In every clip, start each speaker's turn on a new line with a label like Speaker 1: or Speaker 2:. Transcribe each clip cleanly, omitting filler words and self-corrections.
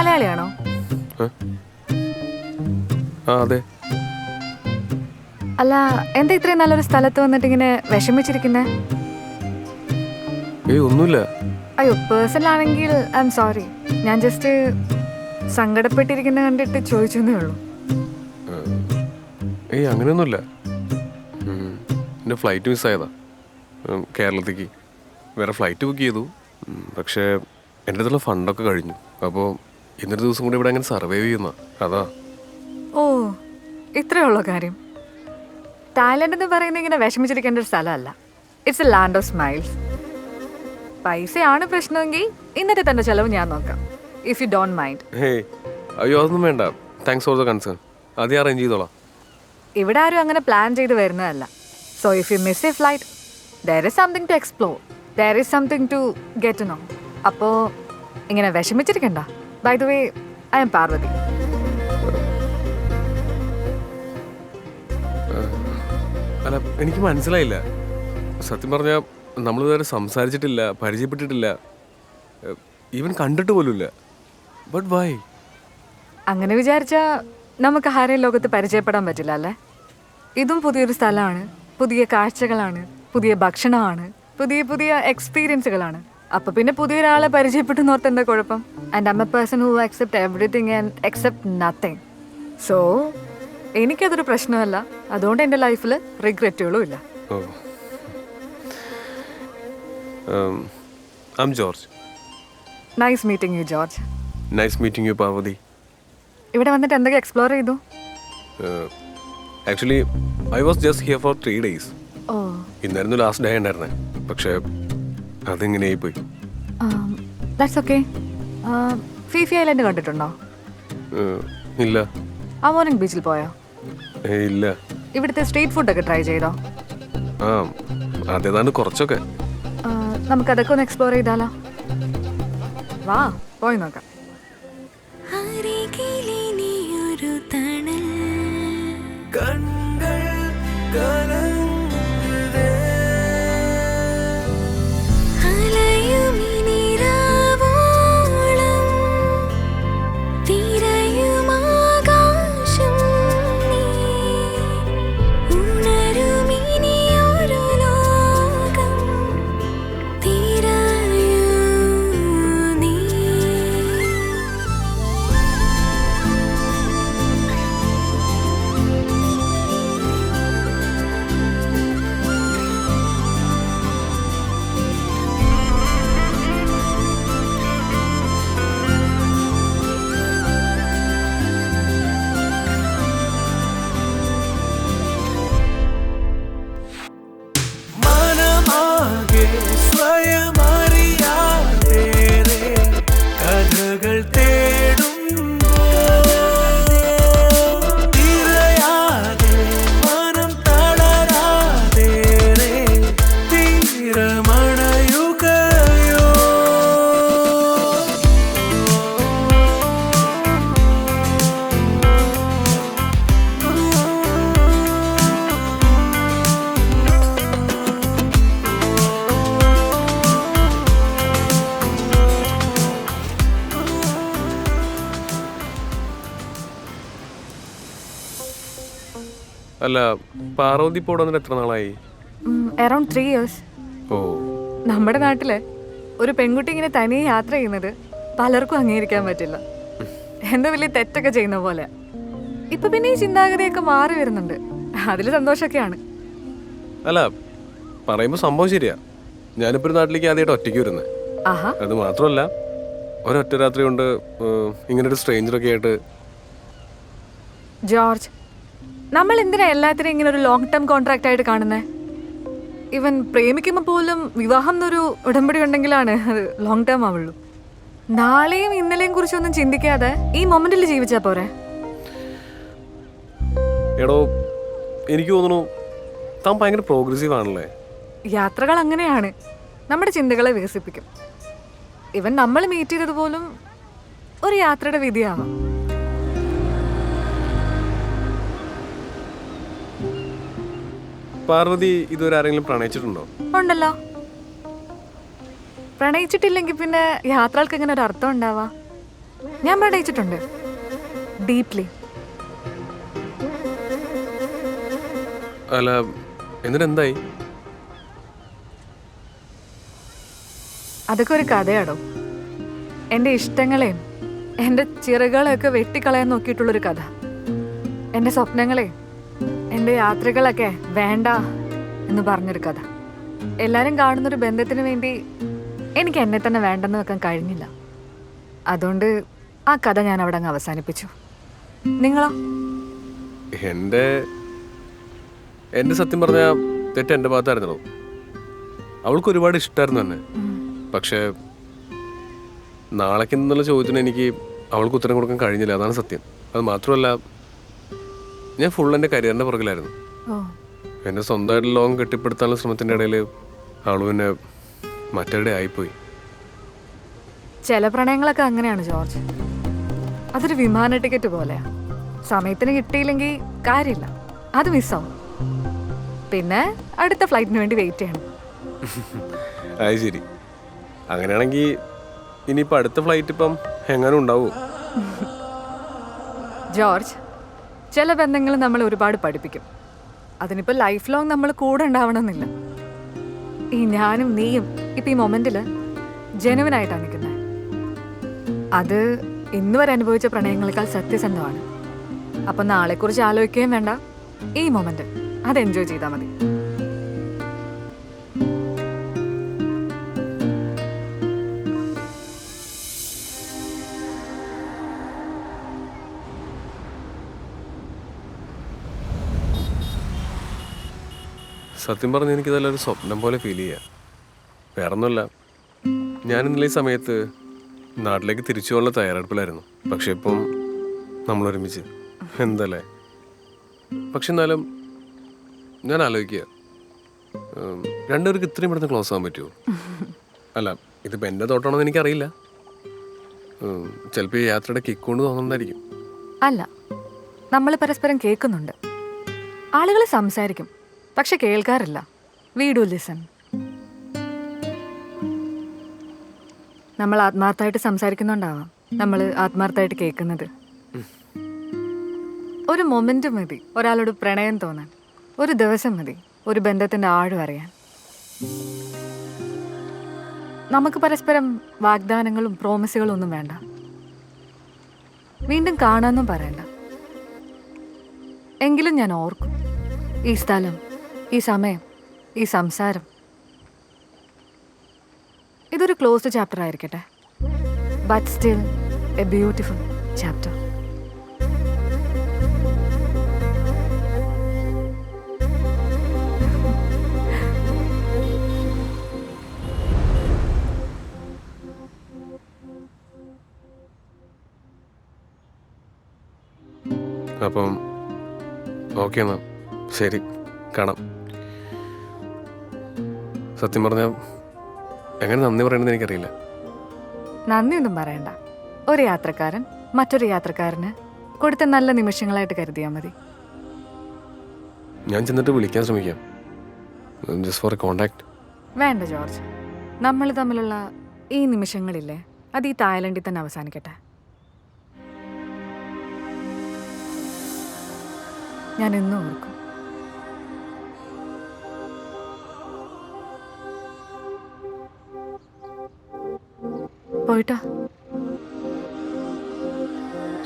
Speaker 1: മലയാളിയാണോ?
Speaker 2: അതെ.
Speaker 1: അല്ല, എന്താ ഇത്രയും നല്ലൊരു സ്ഥലത്ത് വന്നിട്ട് ഇങ്ങനെ വിഷമിച്ചിരിക്കുന്നേ?
Speaker 2: ഒന്നുമില്ല.
Speaker 1: അയ്യോ, പേഴ്സണൽ ആണെങ്കിൽ ഐ എം സോറി. ഞാൻ ജസ്റ്റ് സങ്കടപ്പെട്ടിരിക്കുന്ന കണ്ടിട്ട് ചോദിച്ചെന്നേ ഉള്ളൂ.
Speaker 2: അങ്ങനെയൊന്നുമില്ല. എൻ്റെ ഫ്ലൈറ്റ് മിസ്സായതാ കേരളത്തേക്ക്. വേറെ ഫ്ലൈറ്റ് ബുക്ക് ചെയ്തു, പക്ഷേ എൻ്റെ അടുത്തുള്ള ഫണ്ടൊക്കെ കഴിഞ്ഞു. അപ്പോൾ ഇന്നൊരു ദിവസം കൂടി ഇവിടെ അങ്ങനെ സർവൈവ് ചെയ്യുന്ന അതാ.
Speaker 1: ഓ, ഇത്രയേ ഉള്ളൂ കാര്യം. തായ്ലൻഡ് എന്ന് പറയുന്നത് ഇങ്ങനെ വിഷമിച്ചിരിക്കേണ്ട ഒരു സ്ഥലമല്ല. It's A land of smiles. പൈസയാണ് പ്രശ്നമെങ്കിൽ ഇന്നത്തെ തന്നെ ചെലവ് ഞാൻ നോക്കാം, ഇഫ് യു ഡോണ്ട് മൈൻഡ്.
Speaker 2: അയ്യോ, അതൊന്നും വേണ്ട. Thanks for the concern. അത് ഞാൻ അറേഞ്ച് ചെയ്തോളാം.
Speaker 1: ഇവിടെ ആരും അങ്ങനെ പ്ലാൻ ചെയ്ത് വരുന്നതല്ല. So if you miss a flight, there is something to explore, there is something to get to know. അപ്പോൾ ഇങ്ങനെ വിഷമിച്ചിരിക്കണ്ട. By the way, I am Parvathi.
Speaker 2: അല്ല, എനിക്ക് മനസ്സിലായില്ല. സത്യം പറഞ്ഞാൽ നമ്മൾ ഇതുവരെ സംസാരിച്ചിട്ടില്ല, പരിചയപ്പെട്ടിട്ടില്ല, ഈവൻ കണ്ടിട്ട് പോലുമില്ല. But why?
Speaker 1: അങ്ങനെ വിചാരിച്ചാൽ നമുക്ക് ആരെയും ലോകത്ത് പരിചയപ്പെടാൻ പറ്റില്ല അല്ലേ? ഇതും പുതിയൊരു സ്ഥലമാണ്, പുതിയ കാഴ്ചകളാണ്, പുതിയ ഭക്ഷണമാണ്, പുതിയ പുതിയ എക്സ്പീരിയൻസുകളാണ്. അപ്പോൾ പിന്നെ പുതിയൊരാളെ പരിചയപ്പെട്ടു നോർത്ത് എന്താ കുഴപ്പം? And I am a person who accept everything and accept nothing. So എനിക്കതൊരു പ്രശ്നമല്ല. അതുകൊണ്ട് എൻ്റെ ലൈഫിൽ റിഗ്രറ്റുകളും ഇല്ല.
Speaker 2: I'm George.
Speaker 1: Nice meeting you, George.
Speaker 2: Nice meeting you, Parvathi.
Speaker 1: ഇവിടെ വന്നിട്ട് എന്തൊക്കെ എക്സ്പ്ലോർ ചെയ്തു?
Speaker 2: Actually I was just here for 3 days.
Speaker 1: ഓ,
Speaker 2: ഇന്നായിരുന്നു ലാസ്റ്റ് ഡേ ഉണ്ടായിരുന്നേ. പക്ഷേ അതിങ്ങനെയായി പോയി.
Speaker 1: That's okay. ഫീഫി ഐലൻഡ് കണ്ടിട്ടുണ്ടോ?
Speaker 2: ഇല്ല.
Speaker 1: ആ മോർണിംഗ് ബീച്ചിൽ പോയോ?
Speaker 2: ഇല്ല.
Speaker 1: ഇവിടുത്തെ സ്ട്രീറ്റ് ഫുഡൊക്കെ ട്രൈ ചെയ്തോ?
Speaker 2: അതേതാണ്ട് കുറച്ചൊക്കെ.
Speaker 1: നമുക്കതൊക്കെ ഒന്ന് എക്സ്പ്ലോർ ചെയ്താലോ? വാ, പോയി നോക്കാം.
Speaker 2: അല്ല, പാർവതി ഇപ്പോൾ വന്നിട്ട് എത്ര നാളായി?
Speaker 1: Around 3 years.
Speaker 2: ഓ,
Speaker 1: നമ്മുടെ നാട്ടില് ഒരു പെൺകുട്ടി ഇങ്ങനെ തനിയെ യാത്ര ചെയ്യുന്നത് പലർക്കും അംഗീകരിക്കാൻ പറ്റില്ല. എന്താ വലിയ തെറ്റൊക്കെ ചെയ്യുന്ന പോലെ. ഇപ്പൊ പിന്നെ ഈ ചിന്താഗതിയൊക്കെ മാറി വരുന്നുണ്ട്. അതിൽ സന്തോഷമൊക്കെയാണ്.
Speaker 2: അല്ല, പറയുമ്പോൾ സംഭവം ശരിയാ. ഞാനിപ്പോ ഒരു നാട്ടിലേക്ക് ആദ്യമായിട്ട് ഒറ്റയ്ക്ക് വരുന്നത്.
Speaker 1: ആഹാ.
Speaker 2: അത് മാത്രമല്ല, ഒരൊറ്റ രാത്രി കൊണ്ട് ഇങ്ങനൊരു സ്ട്രേഞ്ചറൊക്കെ ആയിട്ട്.
Speaker 1: ജോർജ്, നമ്മൾ എന്തിനാ എല്ലാത്തിനും ഇങ്ങനെ ഒരു ലോങ് ടേം കോൺട്രാക്റ്റ് ആയിട്ട് കാണുന്നേ? ഇവൻ പ്രേമിക്കുമ്പോൾ പോലും വിവാഹം എന്നൊരു ഉടമ്പടി ഉണ്ടെങ്കിലാണ് അത് ലോങ് ടേം ആവുള്ളൂ. നാളെയും ഇന്നലെയും കുറിച്ചൊന്നും ചിന്തിക്കാതെ ഈ മൊമെന്റിൽ ജീവിച്ചാ പോരെ?
Speaker 2: എടോ, എനിക്ക് തോന്നുന്നു താൻ ഭയങ്കര പ്രോഗ്രസീവ് ആണല്ലേ.
Speaker 1: യാത്രകൾ അങ്ങനെയാണ്, നമ്മുടെ ചിന്തകളെ വികസിപ്പിക്കും. ഇവൻ നമ്മൾ മീറ്റ് ചെയ്തത് പോലും ഒരു യാത്രയുടെ വിധിയാവാം.
Speaker 2: പാർവതി ഇതുവരെ ആരെങ്കിലും പ്രണയിച്ചിട്ടുണ്ടോ?
Speaker 1: ഉണ്ടല്ലോ. പ്രണയിച്ചിട്ടില്ലെങ്കിൽ പിന്നെ യാത്രകൾക്ക് എങ്ങനെ ഒരു അർത്ഥം ഉണ്ടാവാ? ഞാൻ പ്രണയിച്ചിട്ടുണ്ട്, ഡീപ്ലി.
Speaker 2: അല്ല, എന്നിട്ട് എന്തായി?
Speaker 1: അതൊക്കെ ഒരു കഥയാടോ. എൻ്റെ ഇഷ്ടങ്ങളെയും എൻ്റെ ചിറകുകളെയൊക്കെ വെട്ടിക്കളയാൻ നോക്കിയിട്ടുള്ളൊരു കഥ. എൻ്റെ സ്വപ്നങ്ങളെ, എൻ്റെ യാത്രകളൊക്കെ വേണ്ട എന്ന് പറഞ്ഞൊരു കഥ. എല്ലാവരും കാണുന്നൊരു ബന്ധത്തിന് വേണ്ടി എനിക്ക് എന്നെ തന്നെ വേണ്ടെന്ന് വെക്കാൻ കഴിഞ്ഞില്ല. അതുകൊണ്ട് ആ കഥ ഞാൻ അവിടെ അങ്ങ് അവസാനിപ്പിച്ചു. നിങ്ങളോ?
Speaker 2: എൻ്റെ സത്യം പറഞ്ഞ തെറ്റ് എൻ്റെ ഭാഗത്തായിരുന്നോ. അവൾക്ക് ഒരുപാട് ഇഷ്ടമായിരുന്നു തന്നെ. പക്ഷേ നാളേക്ക് എന്നുള്ള ചോദ്യത്തിന് എനിക്ക് അവൾക്ക് ഉത്തരം കൊടുക്കാൻ കഴിഞ്ഞില്ല. അതാണ് സത്യം. അത് മാത്രമല്ല, ഞാൻ ഫുൾ എൻ്റെ കരിയറിൻ്റെ പുറകിലായിരുന്നു. എൻ്റെ സ്വന്തമായിട്ട് ലോകം കെട്ടിപ്പടുത്താനുള്ള ശ്രമത്തിൻ്റെ ഇടയിൽ അവൾ പിന്നെ മറ്റവിടെ ആയിപ്പോയി.
Speaker 1: ചില പ്രണയങ്ങളൊക്കെ അങ്ങനെയാണ് ജോർജ്. അതൊരു വിമാന ടിക്കറ്റ് പോലെയാ. സമയത്തിന് കിട്ടിയില്ലെങ്കിൽ കാര്യമില്ല, അത് മിസ്സാവും. പിന്നെ അടുത്ത ഫ്ലൈറ്റിന് വേണ്ടി വെയിറ്റ് ചെയ്യണം.
Speaker 2: അത് ശരി. അങ്ങനെയാണെങ്കിൽ ഇനിയിപ്പോൾ അടുത്ത ഫ്ലൈറ്റ് ഇപ്പം എങ്ങനെ ഉണ്ടാവുമോ?
Speaker 1: ജോർജ്, ചില ബന്ധങ്ങൾ നമ്മൾ ഒരുപാട് പഠിപ്പിക്കും. അതിനിപ്പോൾ ലൈഫ് ലോങ് നമ്മൾ കൂടെ ഉണ്ടാവണമെന്നില്ല. ഈ ഞാനും നീയും ഇപ്പം ഈ മൊമെന്റിൽ ജെനുവിനായിട്ടാണ് നിൽക്കുന്നത്. അത് ഇന്ന് വരെ അനുഭവിച്ച പ്രണയങ്ങളെക്കാൾ സത്യസന്ധമാണ്. അപ്പം നാളെക്കുറിച്ച് ആലോചിക്കുകയും വേണ്ട, ഈ മൊമെന്റ് അത് എൻജോയ് ചെയ്താൽ മതി.
Speaker 2: സത്യം പറഞ്ഞാൽ എനിക്കിതെല്ലാം ഒരു സ്വപ്നം പോലെ ഫീൽ ചെയ്യാം. വേറൊന്നുമല്ല, ഞാൻ ഇന്നലെ ഈ സമയത്ത് നാട്ടിലേക്ക് തിരിച്ചു പോകാനുള്ള തയ്യാറെടുപ്പിലായിരുന്നു. പക്ഷെ ഇപ്പം നമ്മൾ ഒരുമിച്ച് എന്തല്ലേ. പക്ഷെ എന്നാലും ഞാൻ ആലോചിക്കുക, രണ്ടുപേർക്ക് ഇത്രയും പെട്ടെന്ന് ക്ലോസ് ആകാൻ പറ്റുമോ? അല്ല, ഇതിപ്പോൾ എൻ്റെ തോട്ടമാണെന്ന് എനിക്കറിയില്ല. ചിലപ്പോൾ ഈ യാത്രയുടെ കിക്ക് കൊണ്ട് തോന്നുന്നതായിരിക്കും.
Speaker 1: അല്ല, നമ്മൾ പരസ്പരം കേൾക്കുന്നുണ്ട്. ആളുകൾ സംസാരിക്കും, പക്ഷെ കേൾക്കാറില്ല. We do listen. നമ്മൾ ആത്മാർത്ഥമായിട്ട് സംസാരിക്കുന്നുണ്ടാവാം, നമ്മൾ ആത്മാർത്ഥമായിട്ട് കേൾക്കുന്നത്. ഒരു മൊമെന്റ് മതി ഒരാളോട് പ്രണയം തോന്നാൻ. ഒരു ദിവസം മതി ഒരു ബന്ധത്തിന്റെ ആഴം അറിയാൻ. നമുക്ക് പരസ്പരം വാഗ്ദാനങ്ങളും പ്രോമിസുകളും ഒന്നും വേണ്ട. വീണ്ടും കാണാമെന്നും പറയണ്ട. എങ്കിലും ഞാൻ ഓർക്കും ഈ സ്ഥലം, ഈ സമയം, ഈ സംസാരം. ഇതൊരു ക്ലോസ്ഡ് ചാപ്റ്റർ ആയിരിക്കട്ടെ, but still A beautiful chapter.
Speaker 2: അപ്പം ഓക്കെ എന്നാ, ശരി, കാണാം. സത്യം പറഞ്ഞാൽ എങ്ങനെ നന്ദി പറയണമെന്ന് എനിക്കറിയില്ല.
Speaker 1: നന്ദിയൊന്നും പറയണ്ട. ഒരു യാത്രക്കാരൻ മറ്റൊരു യാത്രക്കാരന് കൊടുത്ത നല്ല നിമിഷങ്ങളായിട്ട് കരുതിയാൽ മതി.
Speaker 2: ഞാൻ ചെന്നിട്ട് വിളിക്കാൻ ശ്രമിക്കാം, ജസ്റ്റ് ഫോർ എ കോണ്ടാക്ട്.
Speaker 1: വേണ്ട ജോർജ്, നമ്മൾ തമ്മിലുള്ള ഈ നിമിഷങ്ങളില്ലേ, അത് ഈ തായ്ലൻഡിൽ തന്നെ അവസാനിക്കട്ടെ. ഞാൻ എന്നും ഓർക്കും. പോയിട്ടോ?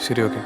Speaker 2: ശരി, ഓക്കെ.